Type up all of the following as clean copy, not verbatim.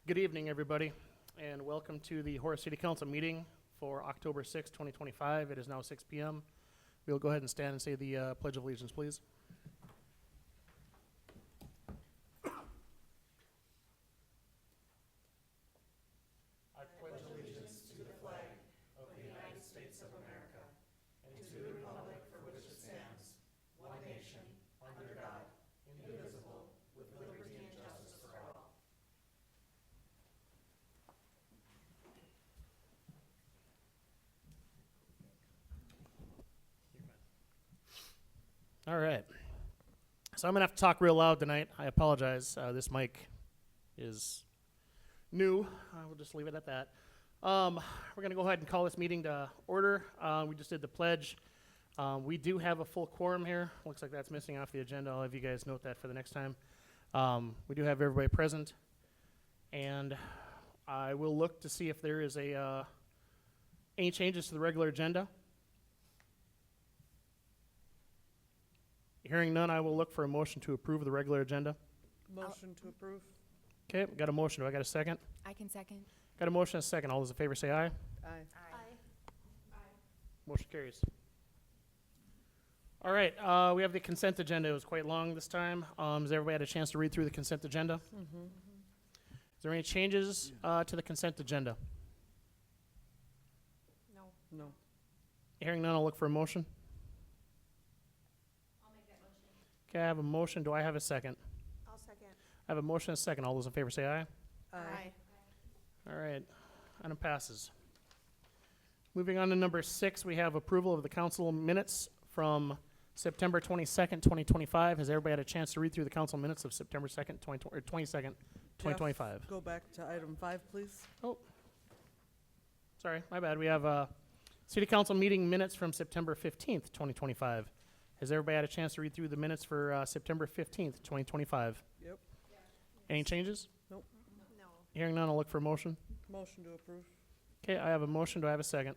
Good evening, everybody, and welcome to the Horace City Council meeting for October 6, 2025. It is now 6 p.m. We'll go ahead and stand and say the Pledge of Allegiance, please. I pledge allegiance to the flag of the United States of America and to the republic for which it stands, one nation, under God, indivisible, with liberty and justice for all. All right. So I'm going to have to talk real loud tonight. I apologize. This mic is new. We'll just leave it at that. We're going to go ahead and call this meeting to order. We just did the pledge. We do have a full quorum here. Looks like that's missing off the agenda. I'll have you guys note that for the next time. We do have everybody present. And I will look to see if there is any changes to the regular agenda. Hearing none, I will look for a motion to approve the regular agenda. Motion to approve. Okay, got a motion. Do I got a second? I can second. Got a motion and a second. All those in favor say aye. Aye. Motion carries. All right, we have the consent agenda. It was quite long this time. Has everybody had a chance to read through the consent agenda? Mm-hmm. Is there any changes to the consent agenda? No. Hearing none, I'll look for a motion. Okay, I have a motion. Do I have a second? I'll second. I have a motion and a second. All those in favor say aye. Aye. All right, item passes. Moving on to number 6, we have approval of the council minutes from September 22nd, 2025. Has everybody had a chance to read through the council minutes of September 2nd, 22nd, 2025? Go back to item 5, please. Oh, sorry, my bad. We have city council meeting minutes from September 15th, 2025. Has everybody had a chance to read through the minutes for September 15th, 2025? Yep. Any changes? No. Hearing none, I'll look for a motion. Motion to approve. Okay, I have a motion. Do I have a second?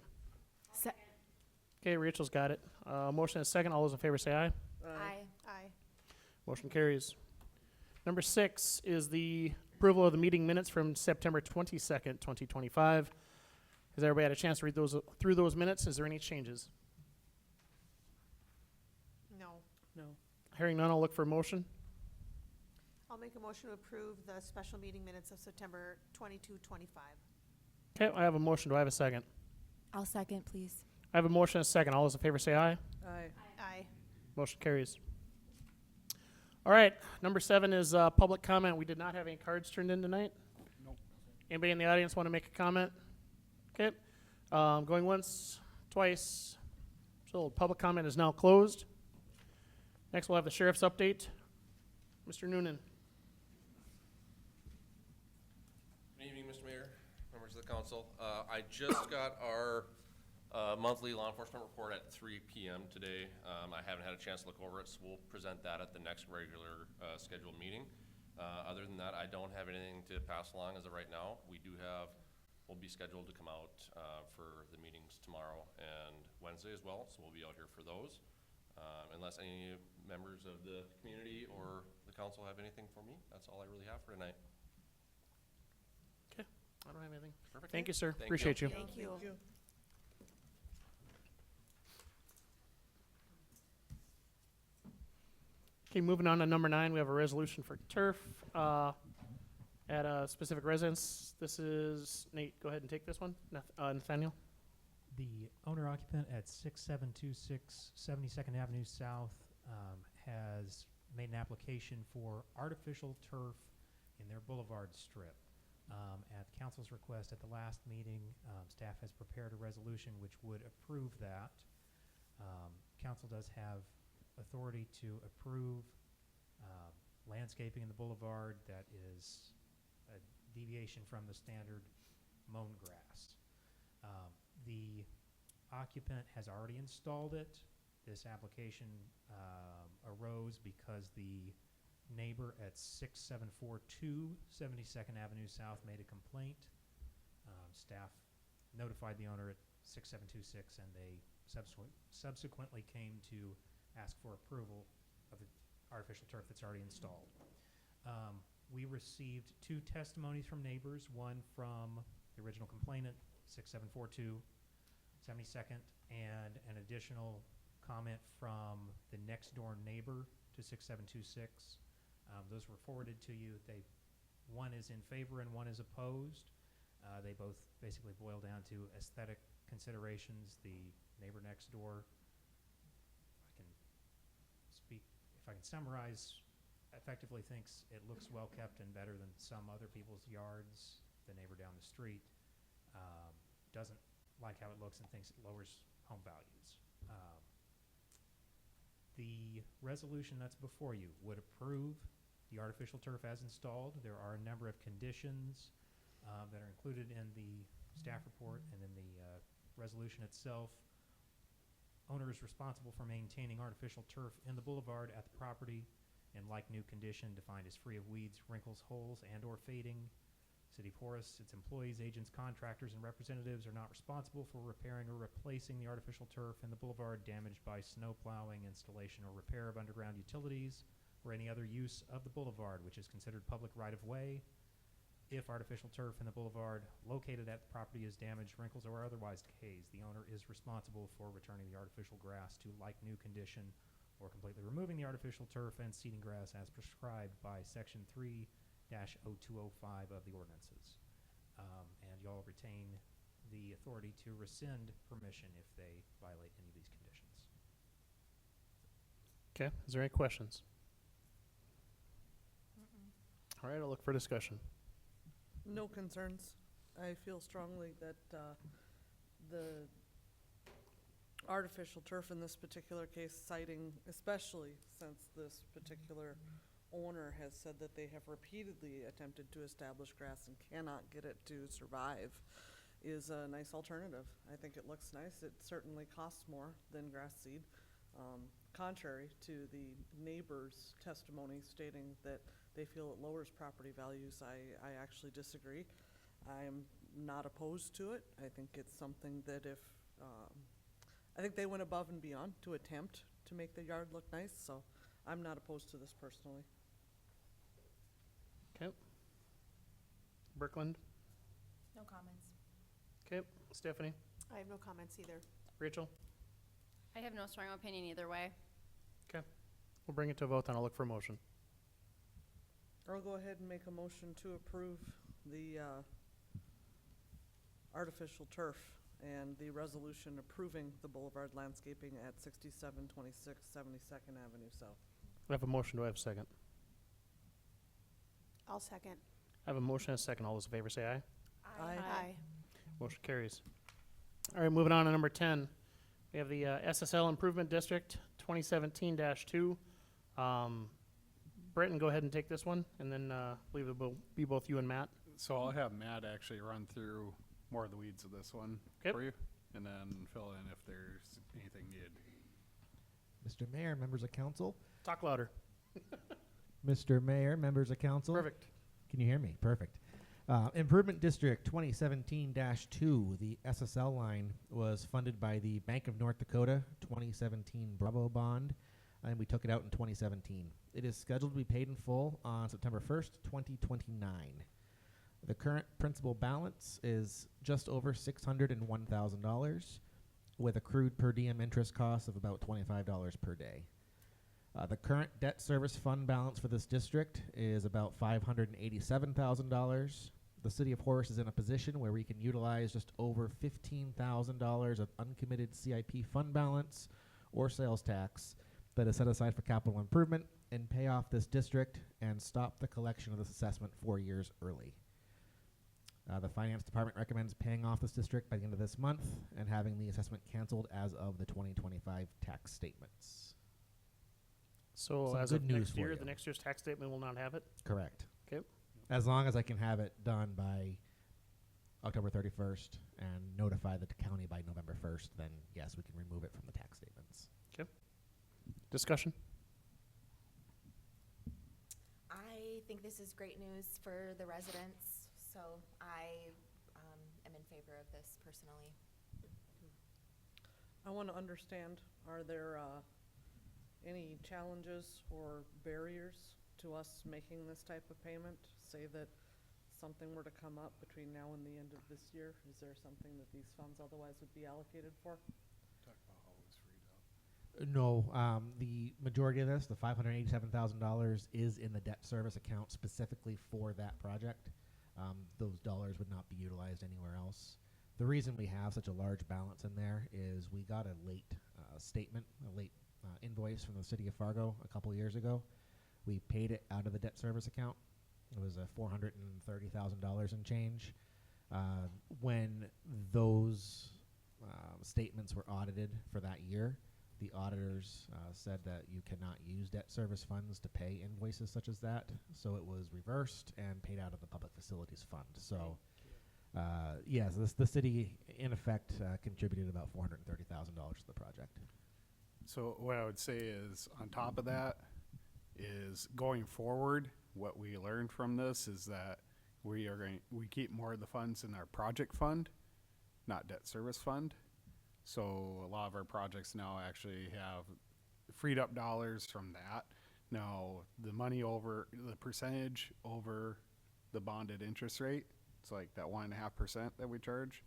Okay, Rachel's got it. Motion and a second. All those in favor say aye. Aye. Motion carries. Number 6 is the approval of the meeting minutes from September 22nd, 2025. Has everybody had a chance to read through those minutes? Is there any changes? No. Hearing none, I'll look for a motion. I'll make a motion to approve the special meeting minutes of September 22-25. Okay, I have a motion. Do I have a second? I'll second, please. I have a motion and a second. All those in favor say aye. Aye. Aye. Motion carries. All right, number 7 is public comment. We did not have any cards turned in tonight. Nope. Anybody in the audience want to make a comment? Okay, going once, twice. So public comment is now closed. Next, we'll have the sheriff's update. Mr. Noonan. Good evening, Mr. Mayor, members of the council. I just got our monthly law enforcement report at 3 p.m. today. I haven't had a chance to look over it, so we'll present that at the next regular scheduled meeting. Other than that, I don't have anything to pass along as of right now. We'll be scheduled to come out for the meetings tomorrow and Wednesday as well, so we'll be out here for those. Unless any members of the community or the council have anything for me, that's all I really have for tonight. Okay, I don't have anything. Perfect. Thank you, sir. Thank Appreciate you. Thank you. Okay, moving on to number 9, we have a resolution for turf at a specific residence. This is, Nate, go ahead and take this one. Nathaniel? The owner occupant at 6726 72nd Avenue South has made an application for artificial turf in their boulevard strip. At council's request at the last meeting, staff has prepared a resolution which would approve that. Council does have authority to approve landscaping in the boulevard that is a deviation from the standard mown grass. The occupant has already installed it. This application arose because the neighbor at 6742 72nd Avenue South made a complaint. Staff notified the owner at 6726 and they subsequently came to ask for approval of the artificial turf that's already installed. We received 2 testimonies from neighbors, one from the original complainant, 6742 72nd, and an additional comment from the next door neighbor to 6726. Those were forwarded to you. One is in favor and one is opposed. They both basically boil down to aesthetic considerations. The neighbor next door, if I can summarize, effectively thinks it looks well kept and better than some other people's yards. The neighbor down the street doesn't like how it looks and thinks it lowers home values. The resolution that's before you would approve the artificial turf as installed. There are a number of conditions that are included in the staff report and in the resolution itself. Owner is responsible for maintaining artificial turf in the boulevard at the property in like new condition, defined as free of weeds, wrinkles, holes, and or fading. City of Horace, its employees, agents, contractors, and representatives are not responsible for repairing or replacing the artificial turf in the boulevard damaged by snow plowing, installation, or repair of underground utilities, or any other use of the boulevard which is considered public right-of-way. If artificial turf in the boulevard located at the property is damaged, wrinkles, or otherwise decays, the owner is responsible for returning the artificial grass to like new condition or completely removing the artificial turf and seeding grass as prescribed by Section 3-0205 of the ordinances. And y'all retain the authority to rescind permission if they violate any of these conditions. Okay, is there any questions? All right, I'll look for discussion. No concerns. I feel strongly that the artificial turf in this particular case, citing, especially since this particular owner has said that they have repeatedly attempted to establish grass and cannot get it to survive, is a nice alternative. I think it looks nice. It certainly costs more than grass seed. Contrary to the neighbor's testimony stating that they feel it lowers property values, I actually disagree. I am not opposed to it. I think it's something that if, I think they went above and beyond to attempt to make the yard look nice, so I'm not opposed to this personally. Okay. Birkeland? No comments. Okay. Stephanie? I have no comments either. Rachel? I have no strong opinion either way. Okay. We'll bring it to a vote, then I'll look for a motion. I'll go ahead and make a motion to approve the artificial turf and the resolution approving the boulevard landscaping at 6726 72nd Avenue South. I have a motion. Do I have a second? I'll second. I have a motion and a second. All those in favor say aye. Aye. Motion carries. All right, moving on to number 10. We have the SSL Improvement District 2017-2. Britton, go ahead and take this one, and then leave it be both you and Matt. So I'll have Matt actually run through more of the weeds of this one for you, and then fill in if there's anything needed. Mr. Mayor, members of council. Talk louder. Mr. Mayor, members of council. Perfect. Can you hear me? Perfect. Improvement District 2017-2, the SSL line was funded by the Bank of North Dakota 2017 Bravo bond, and we took it out in 2017. It is scheduled to be paid in full on September 1st, 2029. The current principal balance is just over $601,000, with accrued per diem interest costs of about $25 per day. The current debt service fund balance for this district is about $587,000. The City of Horace is in a position where we can utilize just over $15,000 of uncommitted CIP fund balance or sales tax that is set aside for capital improvement and pay off this district and stop the collection of this assessment 4 years early. The Finance Department recommends paying off this district by the end of this month and having the assessment canceled as of the 2025 tax statements. So Some as good of news next for year, you. the next year's tax statement will not have it? Correct. Okay. As long as I can have it done by October 31st and notify the county by November 1st, then yes, we can remove it from the tax statements. Discussion? I think this is great news for the residents, so I am in favor of this personally. I want to understand, are there any challenges or barriers to us making this type of payment? Say that something were to come up between now and the end of this year, is there something that these funds otherwise would be allocated for? Talk about how it was freed up. No, the majority of this, the $587,000, is in the debt service account specifically for that project. Those dollars would not be utilized anywhere else. The reason we have such a large balance in there is we got a late statement, a late invoice from the city of Fargo a couple years ago. We paid it out of the debt service account. It was $430,000 and change. When those statements were audited for that year, the auditors said that you cannot use debt service funds to pay invoices such as that, so it was reversed and paid out of the public facilities fund. So, yes, the city in effect contributed about $430,000 to the project. So what I would say is, on top of that, is going forward, what we learned from this is that we keep more of the funds in our project fund, not debt service fund. So a lot of our projects now actually have freed up dollars from that. Now, the money over, the percentage over the bonded interest rate, it's like that 1.5% that we charge,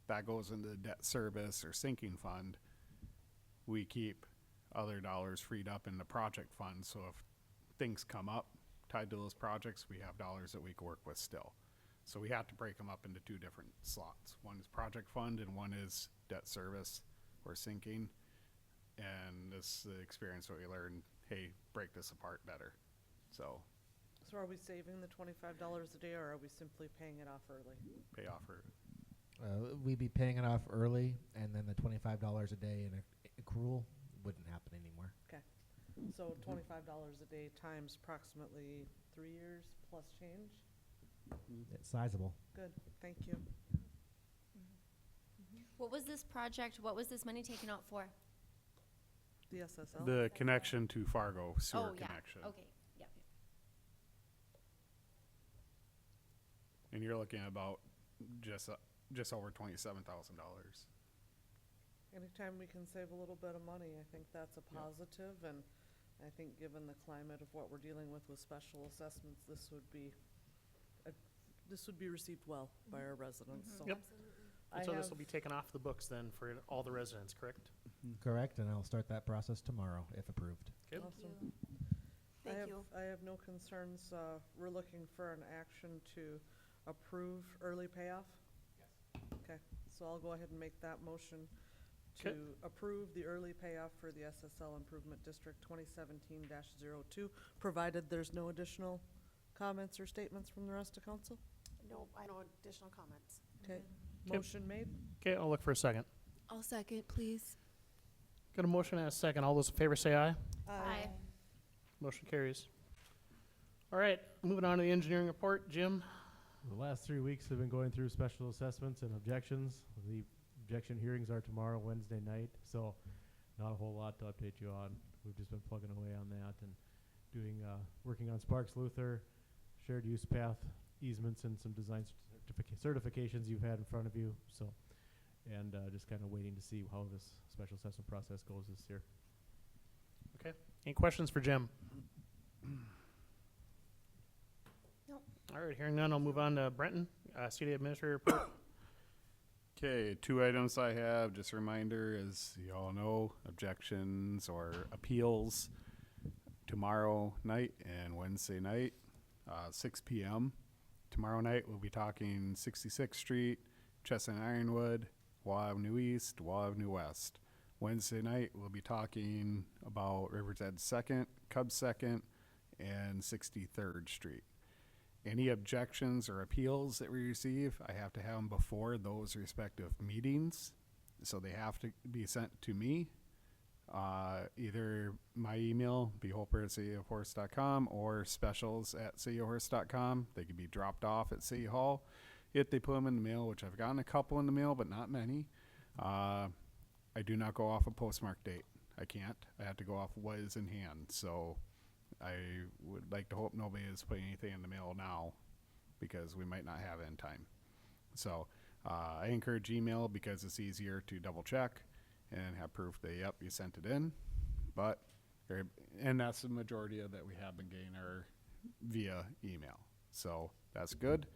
that goes into the debt service or sinking fund. We keep other dollars freed up in the project fund, so if things come up tied to those projects, we have dollars that we can work with still. So we have to break them up into two different slots. One is project fund and one is debt service or sinking. And this is the experience that we learned, hey, break this apart better. So are we saving the $25 a day, or are we simply paying it off early? pay off for We'd be paying it off early, and then the $25 a day in accrual wouldn't happen anymore. Okay, so $25 a day times approximately 3 years plus change? It's sizable. Good, thank you. What was this project, what was this money taken out for? The SSL? the connection to Fargo sewer Oh, yeah, connection. okay, yep. And you're looking at about just over $27,000. Anytime we can save a little bit of money, I think that's a Yeah. positive, and I think given the climate of what we're dealing with special assessments, this would be received well by our residents, so. Yep. Absolutely. I So this have- will be taken off the books then for all the residents, correct? Correct, and I'll start that process tomorrow if approved. Good. Awesome. Thank you. I have no concerns. We're looking for an action to approve early payoff? Yes. Okay, so I'll go ahead and make that motion to 'Kay. approve the early payoff for the SSL Improvement District 2017-02, provided there's no additional comments or statements from the rest of council? No, I no additional comments. Okay, Okay. motion made? Okay, I'll look for a second. I'll second, please. Got a motion and a second. All those in favor say aye. Aye. Motion carries. All right, moving on to the engineering report. Jim? The last 3 weeks have been going through special assessments and objections. The objection hearings are tomorrow, Wednesday night, so not a whole lot to update you on. We've just been plugging away on that and doing, working on Sparks Luther, shared use path easements, and some design certifications you've had in front of you, so, and just kind of waiting to see how this special assessment process goes this year. Okay. Any questions for Jim? Nope. All right, hearing none, I'll move on to Brenton, city administrator report. Okay, 2 items I have, just a reminder, as you all know, objections or appeals tomorrow night and Wednesday night, 6 p.m. Tomorrow night, we'll be talking 66th Street, Chestnut Ironwood, Wall Avenue East, Wall Avenue West. Wednesday night, we'll be talking about River's Edge 2nd, Cubs 2nd, and 63rd Street. Any objections or appeals that we receive, I have to have them before those respective meetings. So they have to be sent to me. Either my email, beholper@cityofhorse.com, or specials@cityofhorse.com. They can be dropped off at City Hall if they put them in the mail, which I've gotten a couple in the mail, but not many. I do not go off a postmark date. I can't. I have to go off what is in hand. So I would like to hope nobody is putting anything in the mail now, because we might not have it in time. So I encourage email because it's easier to double check and have proof that, yep, you sent it in. But and that's the majority of that we have been getting are via email. So that's good.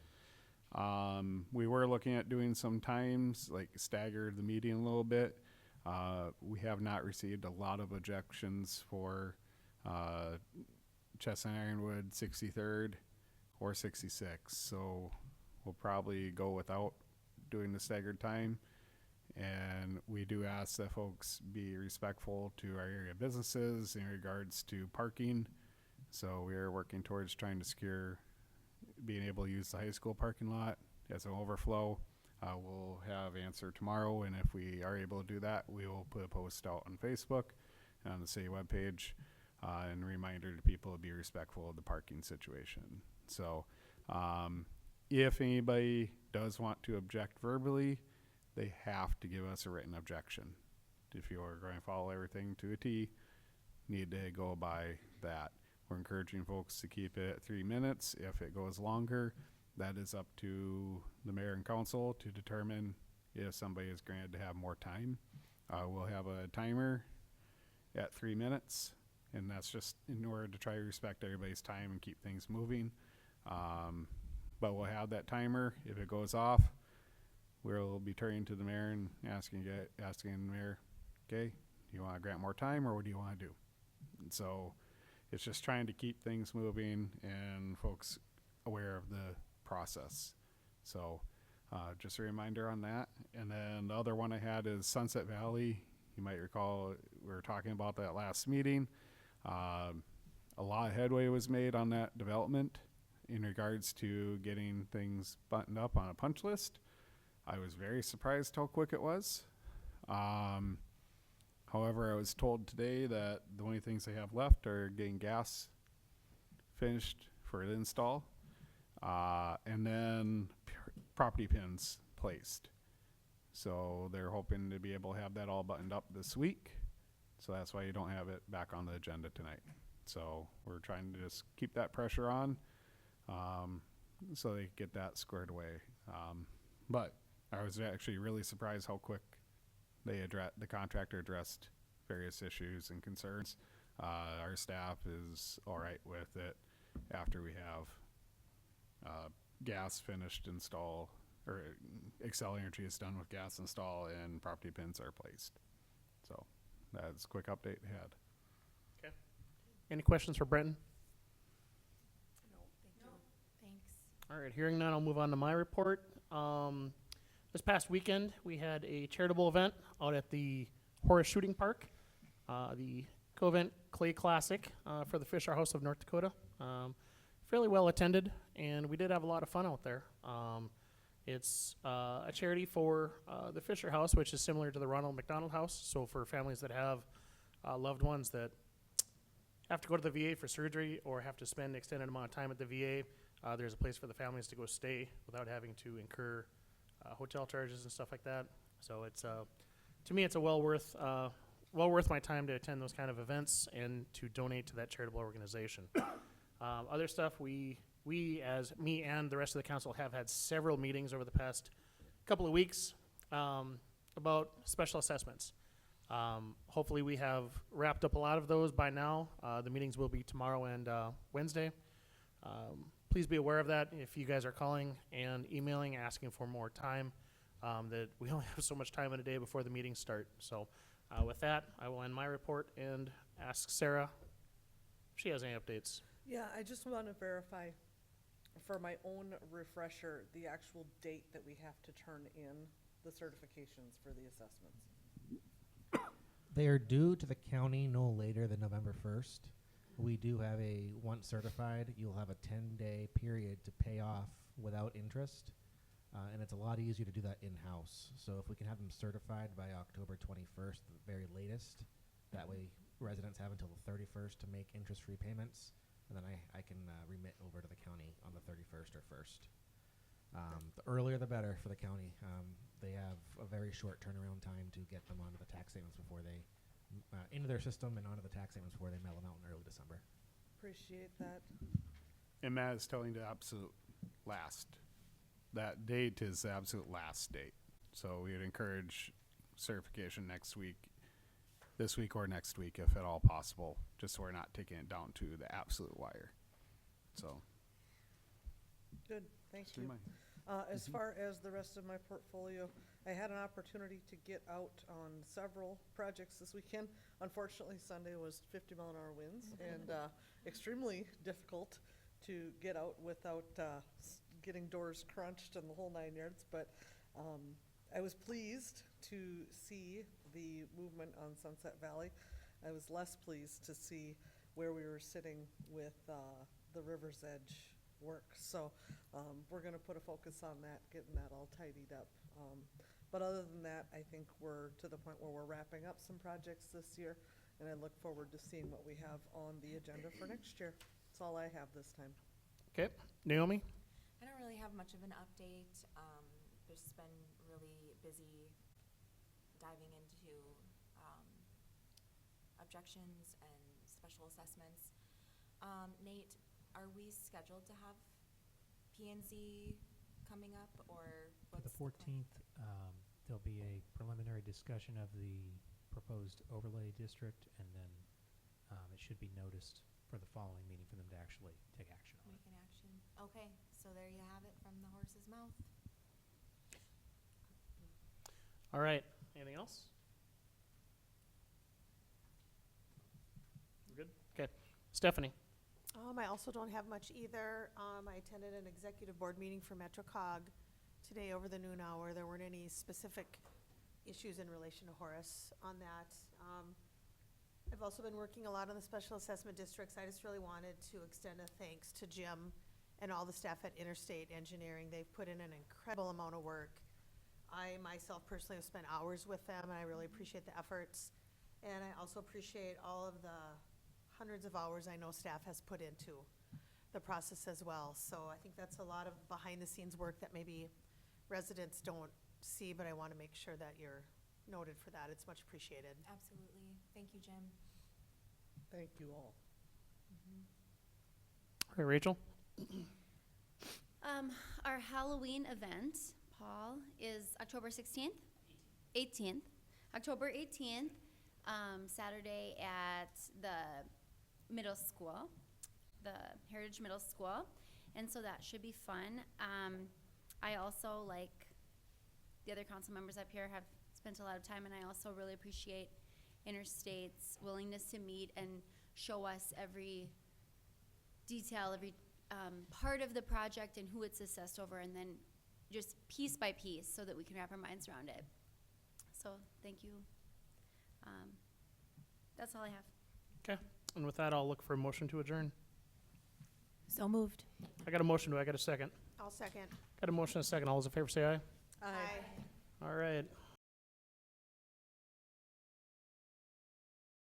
We were looking at doing some times, like stagger the meeting a little bit. We have not received a lot of objections for Chestnut Ironwood 63rd or 66. So we'll probably go without doing the staggered time. And we do ask that folks be respectful to our area businesses in regards to parking. So we are working towards trying to secure being able to use the high school parking lot as an overflow. We'll have answer tomorrow, and if we are able to do that, we will put a post out on Facebook and on the city webpage, and a reminder to people to be respectful of the parking situation. So if anybody does want to object verbally, they have to give us a written objection. If you are going to follow everything to a T, need to go by that. We're encouraging folks to keep it at 3 minutes. If it goes longer, that is up to the mayor and council to determine if somebody is granted to have more time. We'll have a timer at 3 minutes, and that's just in order to try to respect everybody's time and keep things moving. But we'll have that timer. If it goes off, we'll be turning to the mayor and asking the mayor, okay, do you want to grant more time or what do you want to do? And so it's just trying to keep things moving and folks aware of the process. So just a reminder on that. And then the other one I had is Sunset Valley. You might recall we were talking about that last meeting. A lot of headway was made on that development in regards to getting things buttoned up on a punch list. I was very surprised how quick it was. However, I was told today that the only things they have left are getting gas finished for the install, and then property pins placed. So they're hoping to be able to have that all buttoned up this week. So that's why you don't have it back on the agenda tonight. So we're trying to just keep that pressure on, so they get that squared away. But I was actually really surprised how quick the contractor addressed various issues and concerns. Our staff is all right with it after we have gas finished install, or Excel Energy is done with gas install and property pins are placed. So that's a quick update I had. Okay. Any questions for Brenton? No, thank you. Thanks. All right, hearing none, I'll move on to my report. This past weekend, we had a charitable event out at the Horace Shooting Park, the Co-Event Clay Classic for the Fisher House of North Dakota. Fairly well attended, and we did have a lot of fun out there. It's a charity for the Fisher House, which is similar to the Ronald McDonald House, so for families that have loved ones that have to go to the VA for surgery or have to spend an extended amount of time at the VA, there's a place for the families to go stay without having to incur hotel charges and stuff like that. So it's to me, it's a well worth my time to attend those kind of events and to donate to that charitable organization. Other stuff, we as me and the rest of the council have had several meetings over the past couple of weeks about special assessments. Hopefully we have wrapped up a lot of those by now. The meetings will be tomorrow and Wednesday. Please be aware of that if you guys are calling and emailing asking for more time, that we only have so much time in a day before the meetings start. So with that, I will end my report and ask Sarah if she has any updates. Yeah, I just want to verify for my own refresher, the actual date that we have to turn in the certifications for the assessments. They are due to the county no later than November 1st. We do have once certified, you'll have a 10-day period to pay off without interest, and it's a lot easier to do that in-house. So if we can have them certified by October 21st, the very latest, that way residents have until the 31st to make interest-free payments, and then I can remit over to the county on the 31st or 1st. The earlier the better for the county. They have a very short turnaround time to get them onto the tax statements before they into their system and onto the tax statements before they mail them out in early December. Appreciate that. And Matt is telling the absolute last. That date is the absolute last date. So we would encourage certification next week this week or next week, if at all possible, just so we're not taking it down to the absolute wire. So. Good, thank so you. my- As far as the rest of my portfolio, I had an opportunity to get out on several projects this weekend. Unfortunately, Sunday was 50-mile-an-hour winds and extremely difficult to get out without getting doors crunched and the whole 9 yards. But I was pleased to see the movement on Sunset Valley. I was less pleased to see where we were sitting with the River's Edge work. So we're going to put a focus on that, getting that all tidied up. But other than that, I think we're to the point where we're wrapping up some projects this year, and I look forward to seeing what we have on the agenda for next year. That's all I have this time. Okay, Naomi? I don't really have much of an update. There's been really busy diving into objections and special assessments. Nate, are we scheduled to have P&Z coming up, or For the what's plan? 14th, there'll be a preliminary discussion of the proposed overlay district, and then it should be noticed for the following meeting for them to actually take action on it. Make an action. Okay, so there you have it from the horse's mouth. All right, anything else? We're good? Okay. Stephanie? I also don't have much either. I attended an executive board meeting for MetroCog today over the noon hour. There weren't any specific issues in relation to Horace on that. I've also been working a lot on the special assessment districts. I just really wanted to extend a thanks to Jim and all the staff at Interstate Engineering. They've put in an incredible amount of work. I myself personally have spent hours with them, and I really appreciate the efforts. And I also appreciate all of the hundreds of hours I know staff has put into the process as well. So I think that's a lot of behind-the-scenes work that maybe residents don't see, but I want to make sure that you're noted for that. It's much appreciated. Absolutely. Thank you, Jim. Thank you all. All right, Rachel? Our Halloween event, Paul, is October 16th? 18th. October 18th, Saturday at the middle school, the Heritage Middle School. And so that should be fun. I also, like the other council members up here, have spent a lot of time, and I also really appreciate Interstate's willingness to meet and show us every detail, every part of the project and who it's assessed over, and then just piece by piece so that we can wrap our minds around it. So thank you. That's all I have. Okay, and with that, I'll look for a motion to adjourn. So moved. I got a motion, do I got a second? I'll second. Got a motion and a second, all those in favor say aye. Aye. All right,